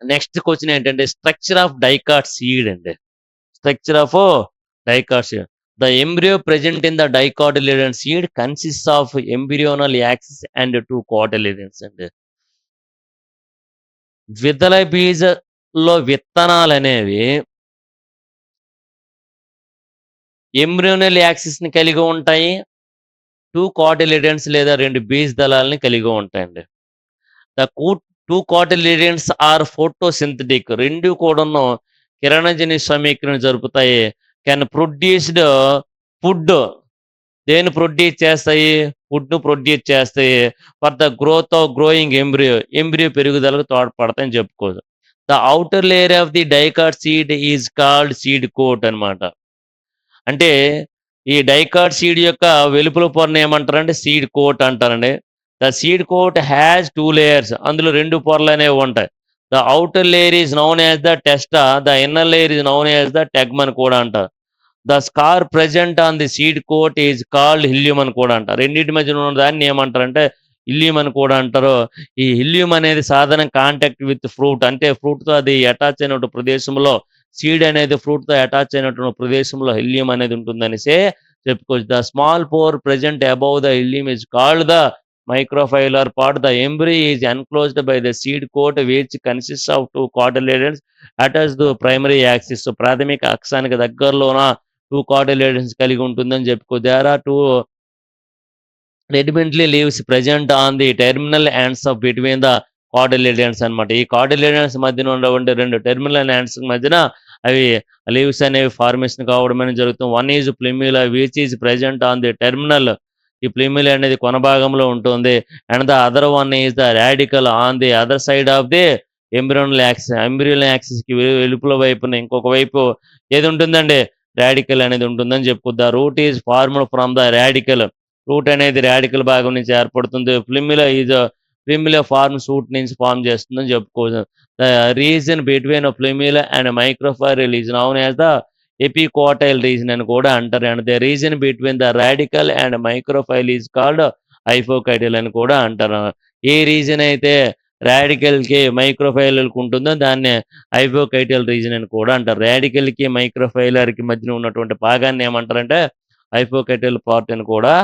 Next question ఏంటంటే structure of dicot seed అండి. Structure of dicot seed. The embryo present in the డైకాటిలిడన్ seed consist of embryonal axis and 2 కోటిలిడన్స్ అండి. ద్విదళ బీజలో విత్తనాలనేవి embryonal axis ని కలిగి ఉంటాయి. 2 కోటిలిడన్స్ లేదా 2 బీజ దళాలని కలిగి ఉంటాయండి. The 2 కోటిలిడన్స్ are photosynthetic. 2 కూడాను కిరణజన్య సమీకరణ జరుపుతాయి. Can produced food. దేన్ని ప్రొడ్యూస్ చేస్తాయి? ఫుడ్‌ను ప్రొడ్యూస్ చేస్తాయి. For the growth of growing embryo. Embryo పెరుగుదలకు తోడ్పడతాయని చెప్పుకోవచ్చు. The outer layer of the dicot seed is called seed coat అన్నమాట. అంటే ఈ డైకాట్ సీడ్ యొక్క వెలుపల పొరను ఏమంటారంటే సీడ్ కోట్ అంటారండి. The seed coat has 2 layers. అందులో 2 పొరలనేవి ఉంటాయి. The outer layer is known as the testa. The inner layer is known as the tegmen అని కూడా అంటారు. The scar present on the seed coat is called hilum అని కూడా అంటారు. రెండింటి మధ్యన ఉన్న దాన్ని ఏమంటారంటే హిల్యూమ్ అని కూడా అంటారు. ఈ హిల్యూమ్ అనేది సాధారణ కాంటాక్ట్ విత్ ఫ్రూట్. అంటే ఫ్రూట్‌తో అది అటాచ్ అయినటువంటి ప్రదేశంలో సీడ్ అనేది ఫ్రూట్‌తో అటాచ్ అయినటువంటి ప్రదేశంలో హిల్యూమ్ అనేది ఉంటుందనేసే చెప్పుకోవచ్చు. The small pore present above the hilum is called the micropylar part. The embryo is enclosed by the seed coat which consists of 2 cotyledons attached to primary axis. ప్రాథమిక అక్షానికి దగ్గరలోన 2 కోటిలిడన్స్ కలిగి ఉంటుందని చెప్పుకోవచ్చు. There are 2 rudimentary leaves present on the terminal ends of between the cotyledons అన్నమాట. ఈ కోటిలిడన్స్ మధ్యన ఉన్నటువంటి 2 టెర్మినల్ ఎండ్స్ మధ్యన అవి లీవ్స్ అనేవి ఫార్మేషన్ కావడం అనేది జరుగుతుంది. One is plumule which is present on the terminal. ఈ ప్లిమ్యులా అనేది కొన భాగంలో ఉంటుంది. And the other one is the radicle on the other side of the embryonal axis. Embryonal యాక్సిస్‌కి వెలుపల వైపున ఇంకొక వైపు ఏది ఉంటుందండి? రాడికల్ అనేది ఉంటుందని చెప్పుకోవచ్చు. The root is formed from the radicle. Root అనేది రాడికల్ భాగం నుంచి ఏర్పడుతుంది. ప్లిమ్యులా ఫార్మ్ షూట్ నుంచి ఫార్మ్ చేస్తుందని చెప్పుకోవచ్చు. The region between plumule and micropyle is known as the epicotyl region అని కూడా అంటారు. And the region between the radicle and micropyle is called hypocotyl అని కూడా అంటారు. ఏ రీజన్ అయితే రాడికల్‌కి మైక్రోఫైలర్‌కి ఉంటుందో దాన్ని హైపోకైటల్ రీజన్ అని కూడా అంటారు. రాడికల్‌కి మైక్రోఫైలర్‌కి మధ్యన ఉన్నటువంటి భాగాన్ని ఏమంటారంటే హైపోకైటల్ పార్ట్ అని కూడా